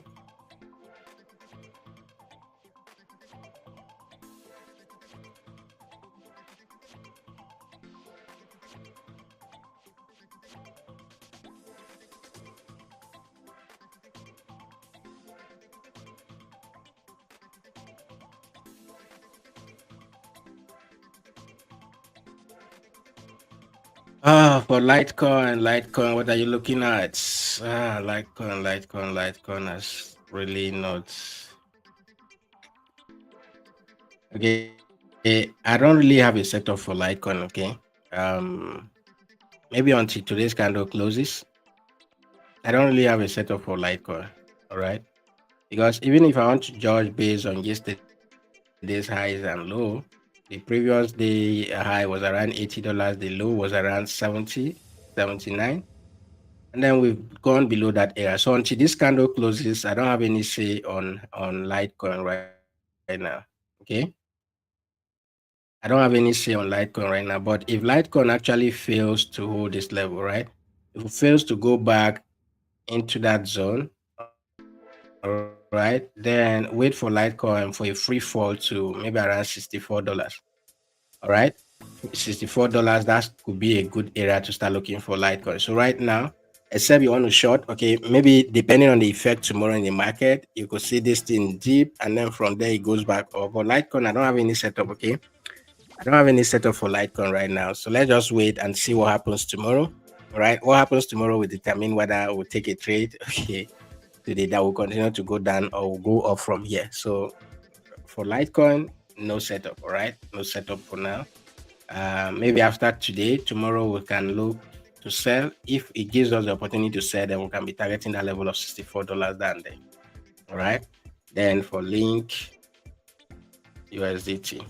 For Litecoin, what are you looking at? Litecoin has really not. Okay, I don't really have a setup for Litecoin. Okay, maybe until today's candle closes, I don't really have a setup for Litecoin. All right, because even if I want to judge based on yesterday's highs and low, the previous day high was around $80, the low was around 70, 79. And then we've gone below that area. So until this candle closes, I don't have any say on Litecoin right now. Okay, I don't have any say on Litecoin right now. But if Litecoin actually fails to hold this level, right? If it fails to go back into that zone, all right, then wait for Litecoin for a free fall to maybe around $64. All right, $64. That could be a good area to start looking for Litecoin. So right now, except you want to short. Okay, maybe depending on the effect tomorrow in the market, you could see this thing deep, and then from there it goes back up. For Litecoin, I don't have any setup. Okay, I don't have any setup for Litecoin right now, so let's just wait and see what happens tomorrow. All right, what happens tomorrow will determine whether we'll take a trade. Okay, today that will continue to go down or will go up from here. So for Litecoin, no setup. All right, no setup for now. Maybe after today, tomorrow we can look to sell. If it gives us the opportunity to sell, then we can be targeting that level of $64 down there. All right. Then for Link USDT.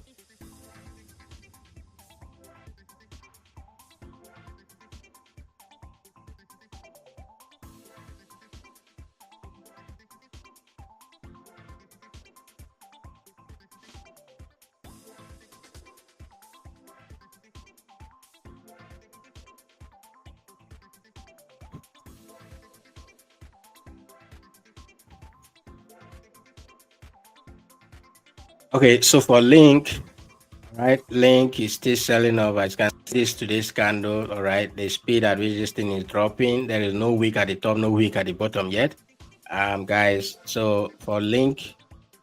Okay, so for Link, right, Link is still selling off. As you can see this today's candle. All right, the speed at which this thing is dropping. There is no wick at the top, no wick at the bottom yet. Guys, so for Link,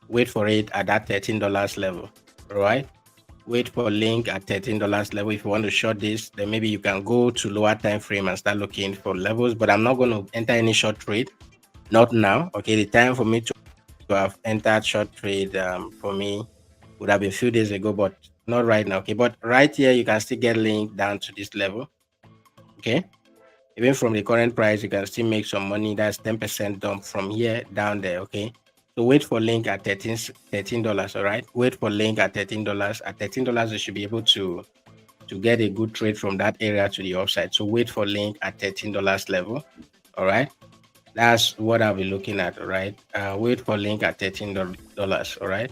wait for it at that $13 level. All right, wait for Link at $13 level. If you want to short this, then maybe you can go to lower time frame and start looking for levels. But I'm not going to enter any short trade, not now. Okay, the time for me to have entered short trade for me would have been a few days ago, but not right now. Okay, but right here you can still get Link down to this level. Okay, even from the current price, you can still make some money. That's 10% dump from here down there. Okay, so wait for Link at $13. All right, wait for Link at $13. At $13, you should be able to get a good trade from that area to the upside. So wait for Link at $13 level. All right, that's what I'll be looking at. All right, wait for Link at $13. All right.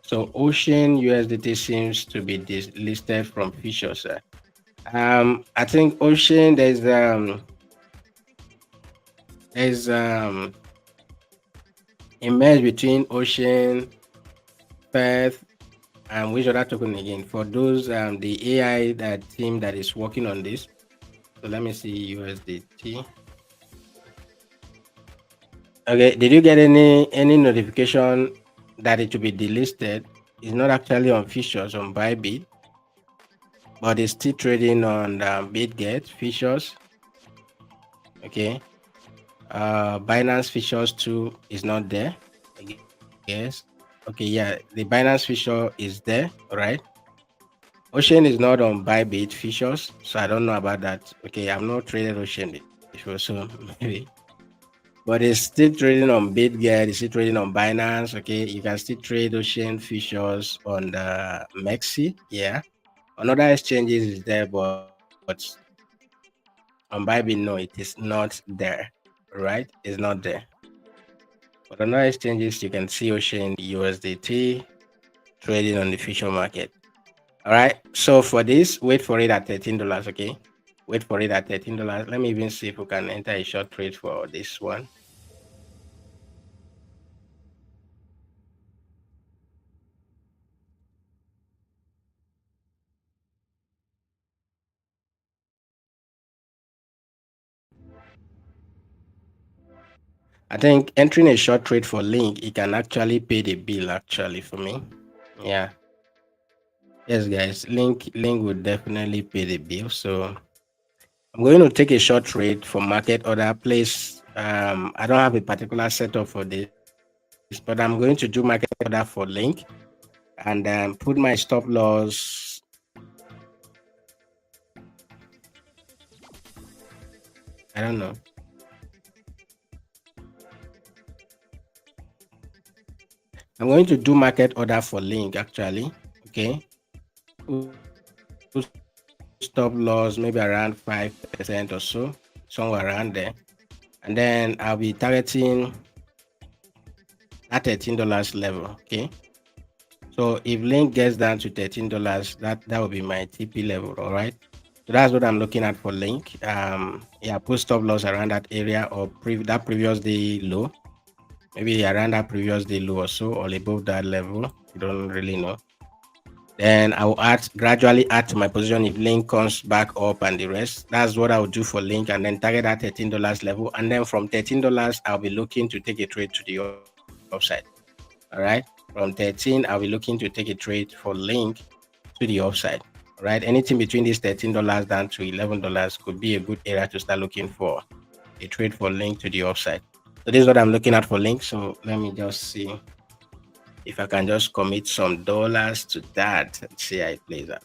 So Ocean USDT seems to be listed from futures. I think Ocean there's a merge between Ocean, Path, and which other token again? For those the AI team that is working on this. So let me see USDT. Okay, did you get any notification that it will be delisted? It's not actually on futures on BYBIT, but it's still trading on BitGet futures. Okay, Binance futures too is not there. Yes. Okay, yeah, the Binance feature is there. All right. Ocean is not on BYBIT futures, so I don't know about that. Okay, I'm not traded Ocean before, so maybe. But it's still trading on BitGet, it's still trading on Binance. Okay, you can still trade Ocean futures on the MEXC. Yeah, on other exchanges is there, but on BYBIT, no, it is not there. Right, it's not there. But on other exchanges, you can see Ocean USDT trading on the future market. All right, so for this, wait for it at $13. Okay, wait for it at $13. Let me even see if we can enter a short trade for this one. I think entering a short trade for Link, it can actually pay the bill actually for me. Yeah. Yes, guys, Link would definitely pay the bill. So I'm going to take a short trade for market order place. I don't have a particular setup for this, but I'm going to do market order for Link and put my stop loss. I don't know. I'm going to do market order for Link actually. Okay. Stop loss maybe around 5% or so, somewhere around there. And then I'll be targeting at $13 level. Okay. So if Link gets down to $13, that will be my TP level. All right. So that's what I'm looking at for Link. Yeah, put stop loss around that area or that previous day low. Maybe around that previous day low or so, or above that level. You don't really know. Then I will gradually add to my position if link comes back up and the rest. That's what I will do for link, and then target that $13 level. And then from $13, I'll be looking to take a trade to the upside. All right. From 13, I'll be looking to take a trade for link to the upside. All right. Anything between this $13 down to $11 could be a good area to start looking for a trade for link to the upside. So this is what I'm looking at for link. So let me just see if I can just commit some dollars to that and see how it plays out.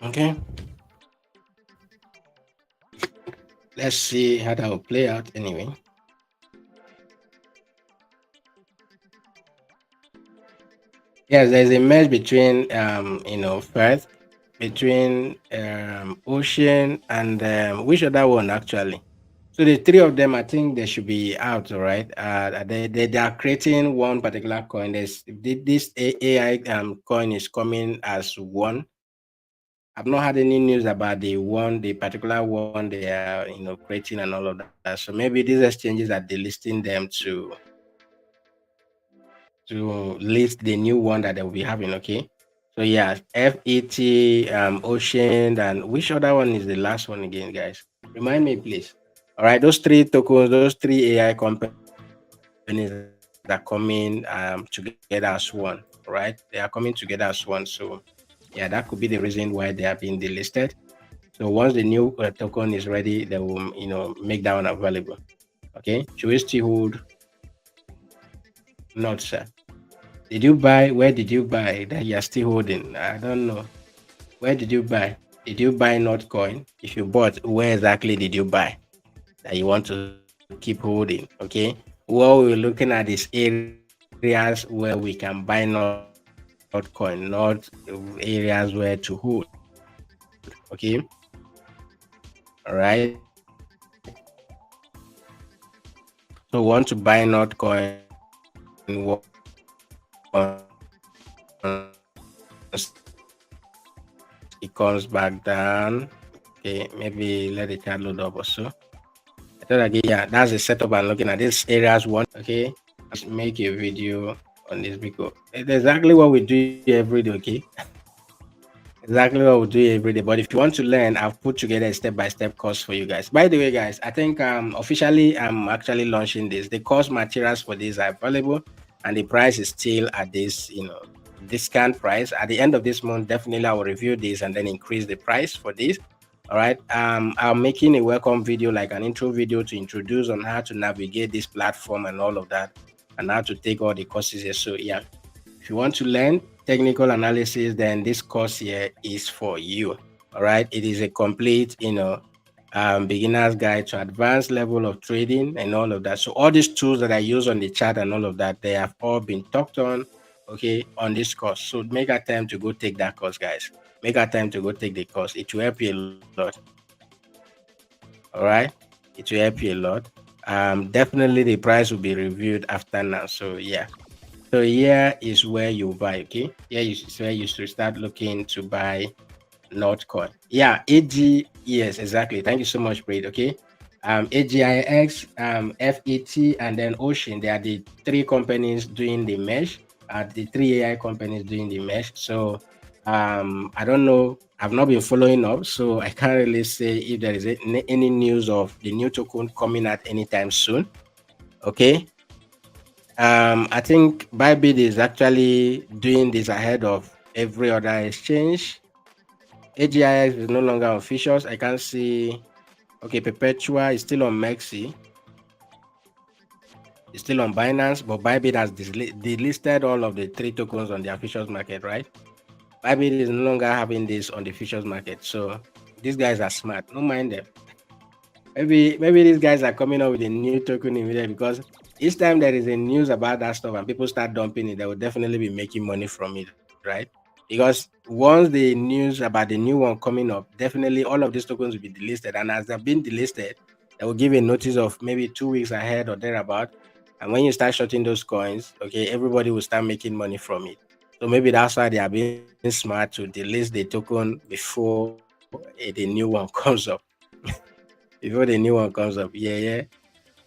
Okay. Let's see how that will play out anyway. Yes, there's a merge between Firth, between Ocean and which other one actually? So the three of them, I think they should be out, all right? They are creating one particular coin. This AI coin is coming as one. I've not had any news about the particular one they are creating and all of that. So maybe these exchanges are delisting them to list the new one that they will be having. Okay. So yeah, FET, Ocean, and which other one is the last one again, guys? Remind me, please. All right, those three tokens, those three AI companies are coming together as one. Right, they are coming together as one. So yeah, that could be the reason why they are being delisted. So once the new token is ready, they will make that one available. Okay, should we still hold? Not, sir. Did you buy? Where did you buy that you are still holding? I don't know. Where did you buy? Did you buy not coin? If you bought, where exactly did you buy that you want to keep holding? Okay. What we're looking at is areas where we can buy not coin, not areas where to hold. Okay. All right. So want to buy not coin once it comes back down. Okay, maybe let the chart load up also. I thought again, yeah, that's the setup I'm looking at. This areas one. Okay, let's make a video on this because it's exactly what we do every day. Okay, exactly what we do every day. But if you want to learn, I've put together a step-by-step course for you guys. By the way, guys, I think officially I'm actually launching this. The course materials for this are available, and the price is still at this discount price. At the end of this month, definitely I will review this and then increase the price for this. All right. I'm making a welcome video, like an intro video, to introduce on how to navigate this platform and all of that, and how to take all the courses here. So yeah, if you want to learn technical analysis, then this course here is for you. All right. It is a complete beginner's guide to advanced level of trading and all of that. So all these tools that I use on the chat and all of that, they have all been talked on, okay, on this course. So make a time to go take that course, guys. Make a time to go take the course. It will help you a lot. All right, it will help you a lot. Definitely the price will be reviewed after now. So yeah. So here is where you buy, okay? Here is where you should start looking to buy Notcoin. Yeah, AG, yes, exactly. Thank you so much, Braid. Okay. AGIX, FET, and then Ocean. They are the three companies doing the mesh, the three AI companies doing the mesh. So I don't know. I've not been following up, so I can't really say if there is any news of the new token coming out anytime soon. Okay. I think BYBIT is actually doing this ahead of every other exchange. AGIX is no longer on futures. I can see, okay, Perpetua is still on Mexi. It's still on Binance, but BYBIT has delisted all of the three tokens on their futures market, right? BYBIT is no longer having this on the futures market. So these guys are smart. Don't mind them. Maybe these guys are coming up with a new token immediately, because each time there is a news about that stuff and people start dumping it, they will definitely be making money from it, right? Because once the news about the new one coming up, definitely all of these tokens will be delisted. And as they've been delisted, they will give a notice of maybe 2 weeks ahead or thereabout. And when you start shorting those coins, okay, everybody will start making money from it. So maybe that's why they are being smart to delist the token before the new one comes up. Before the new one comes up. Yeah.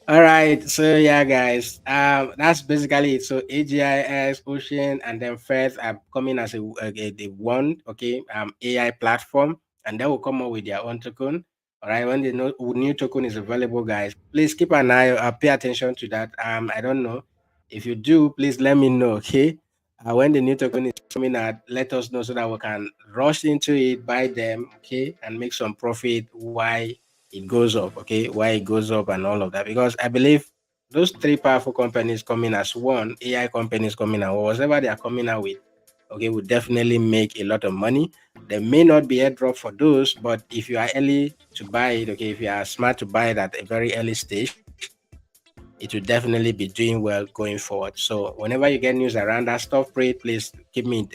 All right, so yeah, guys, that's basically it. So AGIS, Ocean, and then Fed are coming as the one, okay, AI platform, and they will come up with their own token. All right, when the new token is available, guys, please keep an eye, pay attention to that. I don't know if you do, please let me know, okay. When the new token is coming out, let us know so that we can rush into it, buy them, okay, and make some profit. Why it goes up, okay, why it goes up and all of that. Because I believe those three powerful companies coming as one, AI companies coming out, or whatever they are coming out with, okay, will definitely make a lot of money. There may not be airdrop for those, but if you are early to buy it, okay, if you are smart to buy it at a very early stage, it will definitely be doing well going forward. So whenever you get news around that stuff, please keep me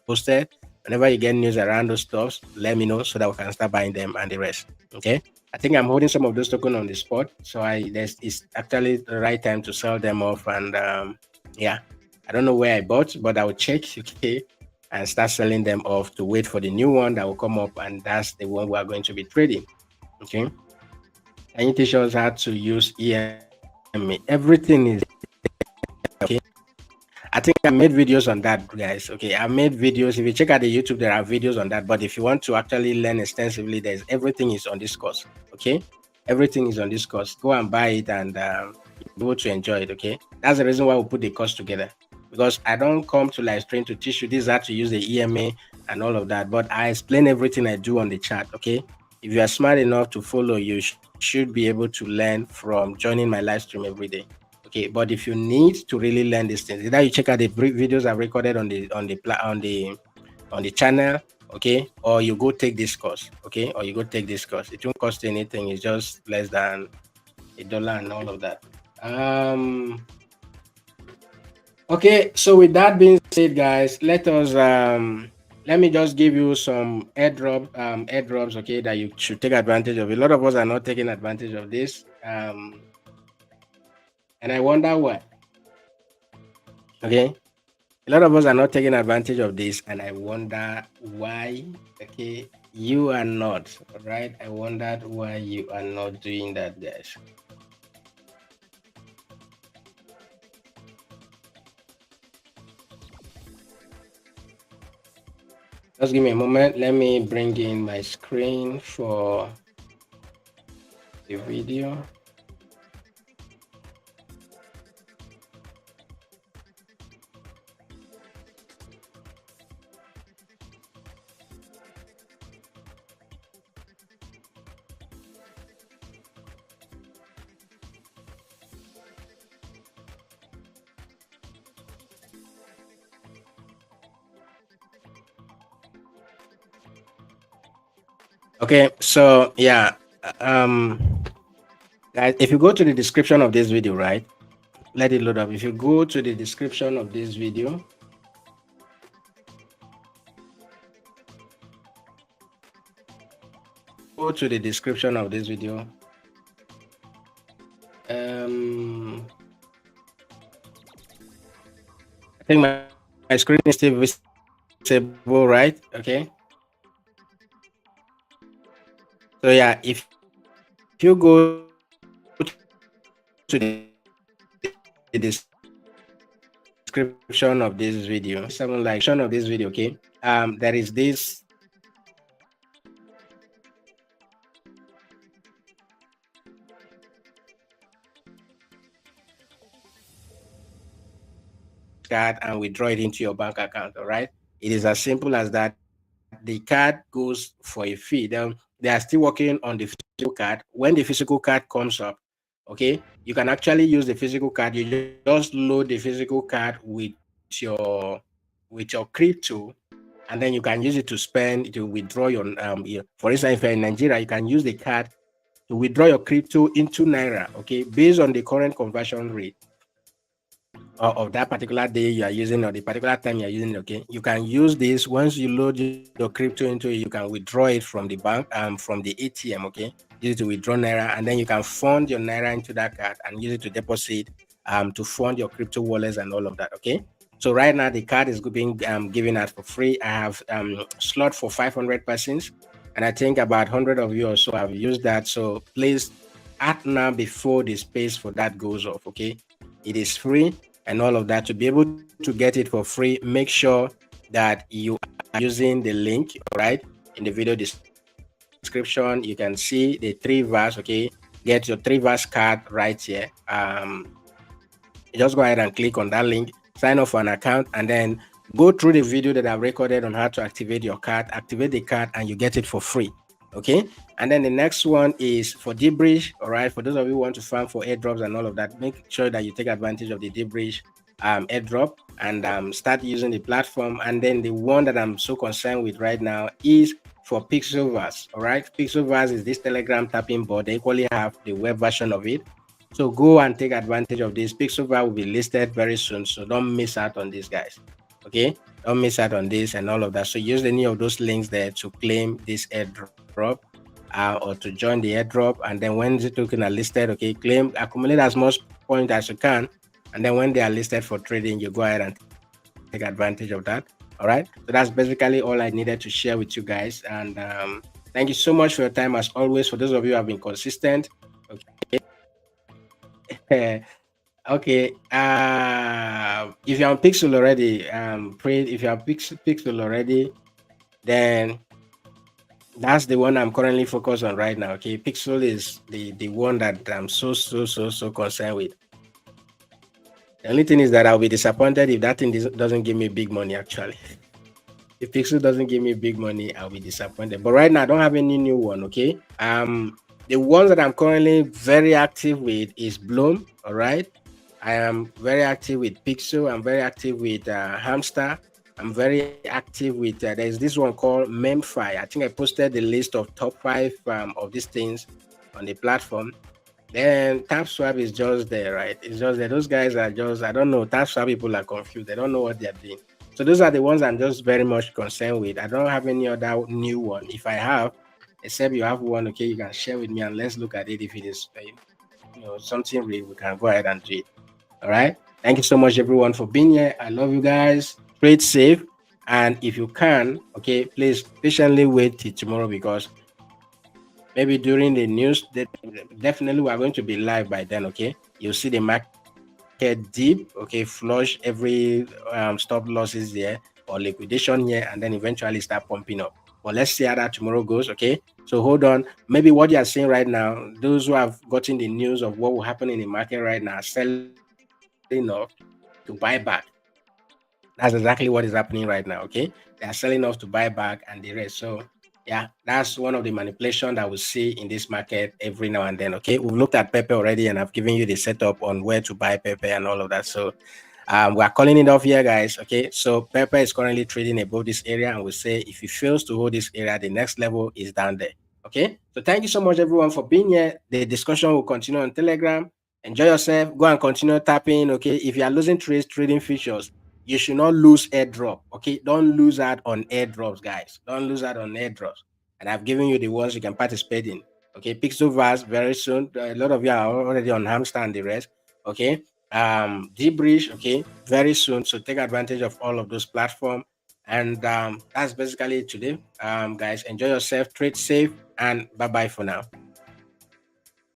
posted. Whenever you get news around those stuffs, let me know so that we can start buying them and the rest. Okay. I think I'm holding some of those tokens on the spot. So it's actually the right time to sell them off. And yeah, I don't know where I bought, but I'll check, okay, and start selling them off to wait for the new one that will come up, and that's the one we are going to be trading. Okay. Can you teach us how to use EMA? Everything is okay. I think I made videos on that, guys. Okay, I made videos. If you check out the YouTube, there are videos on that. But if you want to actually learn extensively, there's everything is on this course. Okay, everything is on this course. Go and buy it, and you'll be able to enjoy it. Okay, that's the reason why we put the course together. Because I don't come to live stream to teach you this how to use the EMA and all of that, but I explain everything I do on the chat. Okay, if you are smart enough to follow, you should be able to learn from joining my live stream every day. Okay, but if you need to really learn these things, either you check out the videos I've recorded on the channel, okay, or you go take this course, okay, or you go take this course. It won't cost you anything. It's just less than $1 and all of that. Okay, so with that being said, guys, let me just give you some airdrops, okay, that you should take advantage of. A lot of us are not taking advantage of this, and I wonder why. Okay, a lot of us are not taking advantage of this, and I wonder why. Okay, you are not, right? I wondered why you are not doing that, guys. Just give me a moment. Let me bring in my screen for the video. Okay, so yeah, guys, if you go to the description of this video, right, let it load up. If you go to the description of this video, go to the description of this video. I think my screen is still visible, right? Okay. So yeah, if you go to the description of this video, something like of this video, okay, there is this card and withdraw it into your bank account. All right, it is as simple as that. The card goes for a fee. They are still working on the physical card. When the physical card comes up, okay, you can actually use the physical card. You just load the physical card with your crypto, and then you can use it to spend, to withdraw your for instance, if you're in Nigeria, you can use the card to withdraw your crypto into Naira, okay, based on the current conversion rate of that particular day you are using, or the particular time you're using. Okay, you can use this. Once you load your crypto into it, you can withdraw it from the bank, from the ATM. Okay, use it to withdraw Naira, and then you can fund your Naira into that card and use it to deposit, to fund your crypto wallets and all of that. Okay, so right now the card is being given out for free. I have slot for 500 persons, and I think about 100 of you or so have used that. So please act now before the space for that goes off. Okay, it is free and all of that. To be able to get it for free, make sure that you are using the link, right, in the video description. You can see the 𝗕𝗏𝗧. Okay, get your 𝗕𝗏𝗧 card right here. Just go ahead and click on that link, sign up for an account, and then go through the video that I've recorded on how to activate your card. Activate the card and you get it for free. Okay, and then the next one is for 𝗕𝗫𝗫. All right, for those of you who want to farm for airdrops and all of that, make sure that you take advantage of the 𝗕𝗫𝗫 airdrop and start using the platform. And then the one that I'm so concerned with right now is for PIXFI. All right, PIXFI is this Telegram tapping bot. They equally have the web version of it. So go and take advantage of this. PIXFI will be listed very soon, so don't miss out on these guys. Okay, don't miss out on this and all of that. So use any of those links there to claim this airdrop, or to join the airdrop. And then when the token are listed, okay, claim, accumulate as much points as you can, and then when they are listed for trading, you go ahead and take advantage of that. All right, so that's basically all I needed to share with you guys. And thank you so much for your time, as always. For those of you who have been consistent, okay. Okay, if you're on Pixel already, if you're on Pixel already, then that's the one I'm currently focused on right now. Okay, Pixel is the one that I'm so concerned with. The only thing is that I'll be disappointed if that thing doesn't give me big money. Actually, if Pixel doesn't give me big money, I'll be disappointed. But right now, I don't have any new one. Okay, the ones that I'm currently very active with is Bloom. All right, I am very active with Pixel. I'm very active with Hamster. I'm very active with, there's this one called 𝗵𝗫𝗫. I think I posted the list of top 5 of these things on the platform. Then 𝗕𝗏𝗀 is just there, right? It's just that those guys are just, I don't know, 𝗕𝗏𝗀 people are confused. They don't know what they're doing. So those are the ones I'm just very much concerned with. I don't have any other new one. If I have, except you have one, okay, you can share with me and let's look at it. If it is, something real, we can go ahead and do it. All right. Thank you so much, everyone, for being here. I love you guys. Trade safe. And if you can, okay, please patiently wait till tomorrow, because maybe during the news, definitely we are going to be live by then. Okay. You'll see the market dip, okay, flush every stop losses there or liquidation here, and then eventually start pumping up. But let's see how that tomorrow goes. Okay. So hold on. Maybe what you are seeing right now, those who have gotten the news of what will happen in the market right now, selling off to buy back. That's exactly what is happening right now. Okay, they are selling off to buy back and the rest. So yeah, that's one of the manipulation that we see in this market every now and then. Okay, we've looked at Pepe already, and I've given you the setup on where to buy Pepe and all of that. So we are calling it off here, guys. Okay, so Pepe is currently trading above this area, and we say if he fails to hold this area, the next level is down there. Okay, so thank you so much, everyone, for being here. The discussion will continue on Telegram. Enjoy yourself. Go and continue tapping. Okay, if you are losing trades, trading features, you should not lose airdrop. Okay, don't lose out on airdrops, guys. Don't lose out on airdrops. And I've given you the ones you can participate in. Okay, PIXFI very soon. A lot of you are already on Hamster and the rest. Okay, 𝗕𝗫𝗫. Okay, very soon. So take advantage of all of those platforms. And that's basically it today. Guys, enjoy yourself, trade safe, and bye bye for now.